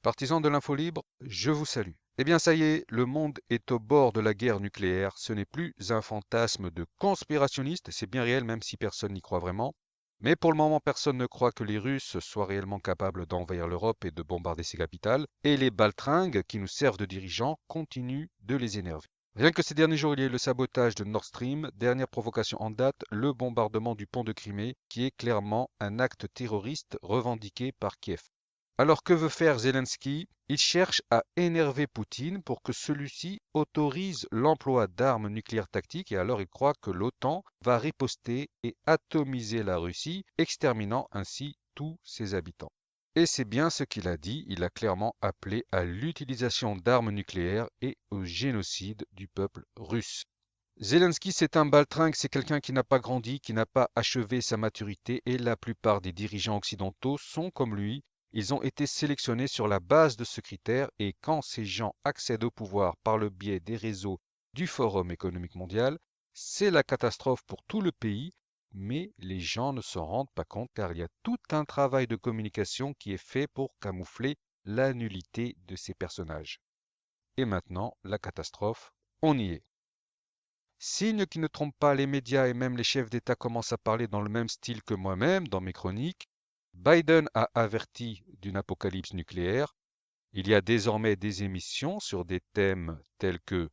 Partisans de l'info libre, je vous salue. Eh bien ça y est, le monde est au bord de la guerre nucléaire. Ce n'est plus un fantasme de conspirationniste, c'est bien réel même si personne n'y croit vraiment. Mais pour le moment, personne ne croit que les Russes soient réellement capables d'envahir l'Europe et de bombarder ses capitales. Et les baltringues qui nous servent de dirigeants continuent de les énerver. Rien que ces derniers jours, il y a eu le sabotage de Nord Stream, dernière provocation en date, le bombardement du pont de Crimée, qui est clairement un acte terroriste revendiqué par Kiev. Alors que veut faire Zelensky? Il cherche à énerver Poutine pour que celui-ci autorise l'emploi d'armes nucléaires tactiques et alors il croit que l'OTAN va riposter et atomiser la Russie, exterminant ainsi tous ses habitants. Et c'est bien ce qu'il a dit, il a clairement appelé à l'utilisation d'armes nucléaires et au génocide du peuple russe. Zelensky, c'est un baltringue, c'est quelqu'un qui n'a pas grandi, qui n'a pas achevé sa maturité et la plupart des dirigeants occidentaux sont comme lui. Ils ont été sélectionnés sur la base de ce critère et quand ces gens accèdent au pouvoir par le biais des réseaux du Forum économique mondial, c'est la catastrophe pour tout le pays, mais les gens ne s'en rendent pas compte car il y a tout un travail de communication qui est fait pour camoufler la nullité de ces personnages. Et maintenant, la catastrophe, on y est. Signe qui ne trompe pas les médias et même les chefs d'État commencent à parler dans le même style que moi-même dans mes chroniques. Biden a averti d'une apocalypse nucléaire. Il y a désormais des émissions sur des thèmes tels que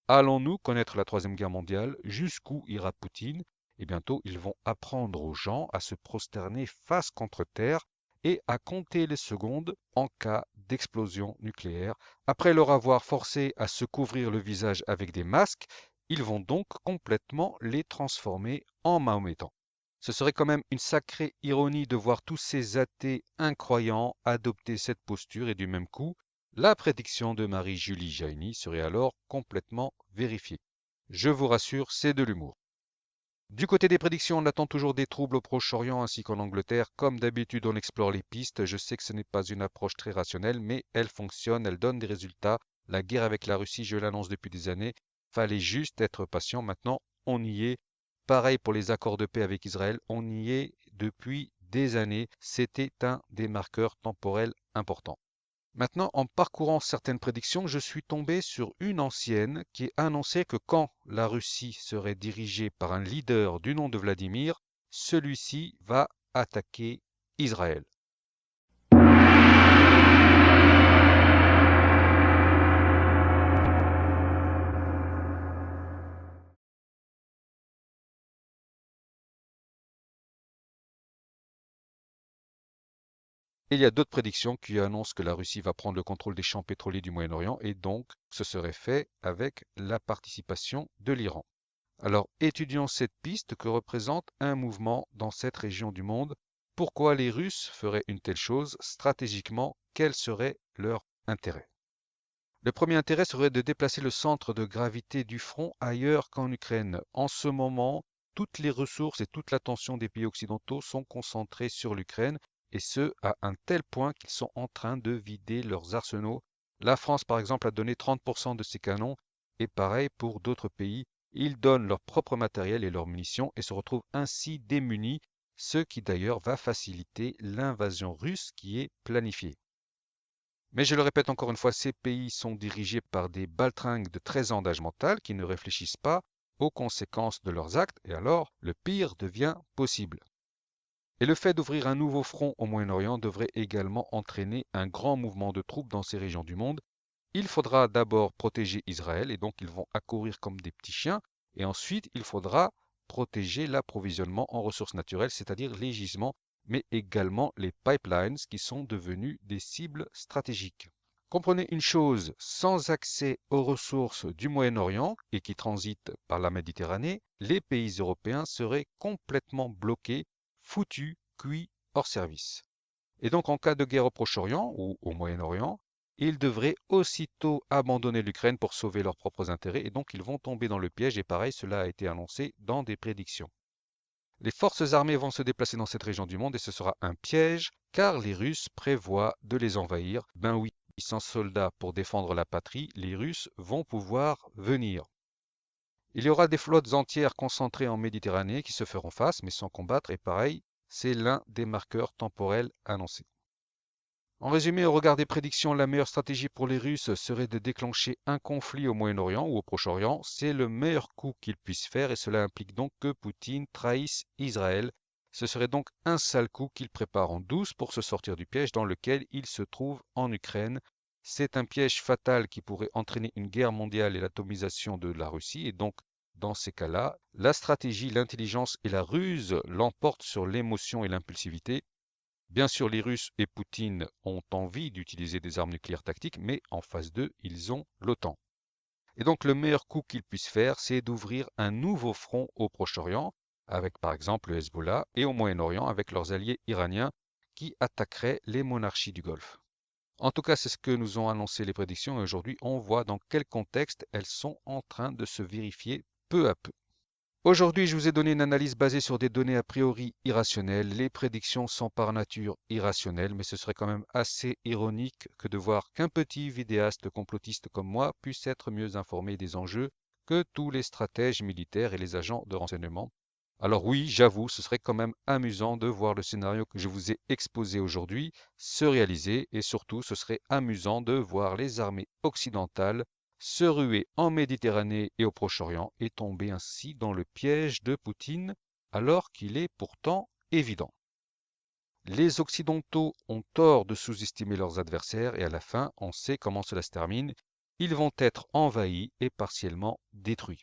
allons-nous connaître la Troisième Guerre mondiale? Jusqu'où ira Poutine? Et bientôt, ils vont apprendre aux gens à se prosterner face contre terre et à compter les secondes en cas d'explosion nucléaire. Après leur avoir forcé à se couvrir le visage avec des masques, ils vont donc complètement les transformer en mahométans. Ce serait quand même une sacrée ironie de voir tous ces athées incroyants adopter cette posture et du même coup, la prédiction de Marie-Julie Jaini serait alors complètement vérifiée. Je vous rassure, c'est de l'humour. Du côté des prédictions, on attend toujours des troubles au Proche-Orient ainsi qu'en Angleterre. Comme d'habitude, on explore les pistes. Je sais que ce n'est pas une approche très rationnelle, mais elle fonctionne, elle donne des résultats. La guerre avec la Russie, je l'annonce depuis des années. Fallait juste être patient. Maintenant, on y est. Pareil pour les accords de paix avec Israël, on y est depuis des années. C'était un des marqueurs temporels importants. Maintenant, en parcourant certaines prédictions, je suis tombé sur une ancienne qui annonçait que quand la Russie serait dirigée par un leader du nom de Vladimir, celui-ci va attaquer Israël. Il y a d'autres prédictions qui annoncent que la Russie va prendre le contrôle des champs pétroliers du Moyen-Orient et donc ce serait fait avec la participation de l'Iran. Alors étudions cette piste que représente un mouvement dans cette région du monde. Pourquoi les Russes feraient une telle chose? Stratégiquement, quel serait leur intérêt? Le premier intérêt serait de déplacer le centre de gravité du front ailleurs qu'en Ukraine. En ce moment, toutes les ressources et toute l'attention des pays occidentaux sont concentrées sur l'Ukraine, et ce, à un tel point qu'ils sont en train de vider leurs arsenaux. La France, par exemple, a donné 30% de ses canons, et pareil pour d'autres pays. Ils donnent leur propre matériel et leurs munitions et se retrouvent ainsi démunis, ce qui d'ailleurs va faciliter l'invasion russe qui est planifiée. Mais je le répète encore une fois, ces pays sont dirigés par des baltringues de 13 ans d'âge mental qui ne réfléchissent pas aux conséquences de leurs actes et alors le pire devient possible. Et le fait d'ouvrir un nouveau front au Moyen-Orient devrait également entraîner un grand mouvement de troupes dans ces régions du monde. Il faudra d'abord protéger Israël et donc ils vont accourir comme des petits chiens et ensuite il faudra protéger l'approvisionnement en ressources naturelles, c'est-à-dire les gisements, mais également les pipelines qui sont devenus des cibles stratégiques. Comprenez une chose, sans accès aux ressources du Moyen-Orient et qui transitent par la Méditerranée, les pays européens seraient complètement bloqués, foutus, cuits, hors service. Et donc en cas de guerre au Proche-Orient ou au Moyen-Orient, ils devraient aussitôt abandonner l'Ukraine pour sauver leurs propres intérêts et donc ils vont tomber dans le piège et pareil, cela a été annoncé dans des prédictions. Les forces armées vont se déplacer dans cette région du monde et ce sera un piège car les Russes prévoient de les envahir. Ben oui, sans soldats pour défendre la patrie, les Russes vont pouvoir venir. Il y aura des flottes entières concentrées en Méditerranée qui se feront face mais sans combattre et pareil, c'est l'un des marqueurs temporels annoncés. En résumé, au regard des prédictions, la meilleure stratégie pour les Russes serait de déclencher un conflit au Moyen-Orient ou au Proche-Orient. C'est le meilleur coup qu'ils puissent faire et cela implique donc que Poutine trahisse Israël. Ce serait donc un sale coup qu'il prépare en douce pour se sortir du piège dans lequel il se trouve en Ukraine. C'est un piège fatal qui pourrait entraîner une guerre mondiale et l'atomisation de la Russie. Et donc, dans ces cas-là, la stratégie, l'intelligence et la ruse l'emportent sur l'émotion et l'impulsivité. Bien sûr, les Russes et Poutine ont envie d'utiliser des armes nucléaires tactiques, mais en face d'eux, ils ont l'OTAN. Et donc, le meilleur coup qu'ils puissent faire, c'est d'ouvrir un nouveau front au Proche-Orient, avec par exemple le Hezbollah, et au Moyen-Orient avec leurs alliés iraniens qui attaqueraient les monarchies du Golfe. En tout cas, c'est ce que nous ont annoncé les prédictions et aujourd'hui, on voit dans quel contexte elles sont en train de se vérifier peu à peu. Aujourd'hui, je vous ai donné une analyse basée sur des données a priori irrationnelles. Les prédictions sont par nature irrationnelles, mais ce serait quand même assez ironique que de voir qu'un petit vidéaste complotiste comme moi puisse être mieux informé des enjeux que tous les stratèges militaires et les agents de renseignement. Alors oui, j'avoue, ce serait quand même amusant de voir le scénario que je vous ai exposé aujourd'hui se réaliser et surtout, ce serait amusant de voir les armées occidentales se ruer en Méditerranée et au Proche-Orient et tomber ainsi dans le piège de Poutine alors qu'il est pourtant évident. Les Occidentaux ont tort de sous-estimer leurs adversaires et à la fin, on sait comment cela se termine. Ils vont être envahis et partiellement détruits.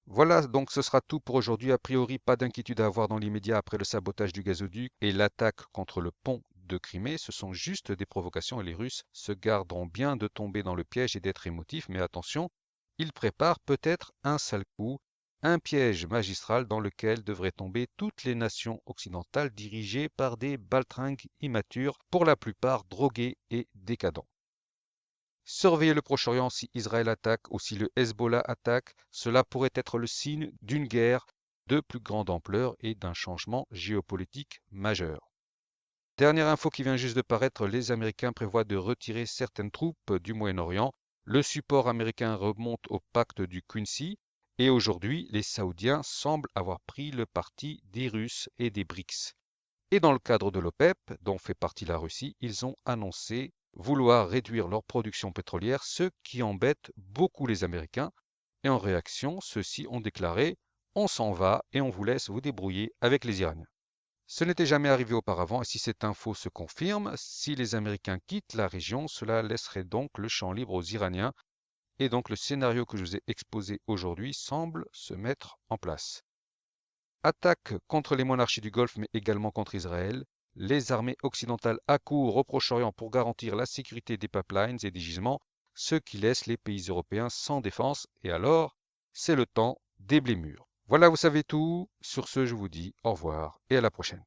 Voilà, donc ce sera tout pour aujourd'hui. A priori, pas d'inquiétude à avoir dans l'immédiat après le sabotage du gazoduc et l'attaque contre le pont de Crimée. Ce sont juste des provocations et les Russes se garderont bien de tomber dans le piège et d'être émotifs. Mais attention, ils préparent peut-être un sale coup, un piège magistral dans lequel devraient tomber toutes les nations occidentales dirigées par des baltringues immatures, pour la plupart drogués et décadents. Surveiller le Proche-Orient si Israël attaque ou si le Hezbollah attaque, cela pourrait être le signe d'une guerre de plus grande ampleur et d'un changement géopolitique majeur. Dernière info qui vient juste de paraître, les Américains prévoient de retirer certaines troupes du Moyen-Orient. Le support américain remonte au pacte du Quincy et aujourd'hui, les Saoudiens semblent avoir pris le parti des Russes et des BRICS. Et dans le cadre de l'OPEP, dont fait partie la Russie, ils ont annoncé vouloir réduire leur production pétrolière, ce qui embête beaucoup les Américains. Et en réaction, ceux-ci ont déclaré « On s'en va et on vous laisse vous débrouiller avec les Iraniens ». Ce n'était jamais arrivé auparavant et si cette info se confirme, si les Américains quittent la région, cela laisserait donc le champ libre aux Iraniens et donc le scénario que je vous ai exposé aujourd'hui semble se mettre en place. Attaque contre les monarchies du Golfe, mais également contre Israël. Les armées occidentales accourent au Proche-Orient pour garantir la sécurité des pipelines et des gisements, ce qui laisse les pays européens sans défense. Et alors, c'est le temps des blés mûrs. Voilà, vous savez tout. Sur ce, je vous dis au revoir et à la prochaine.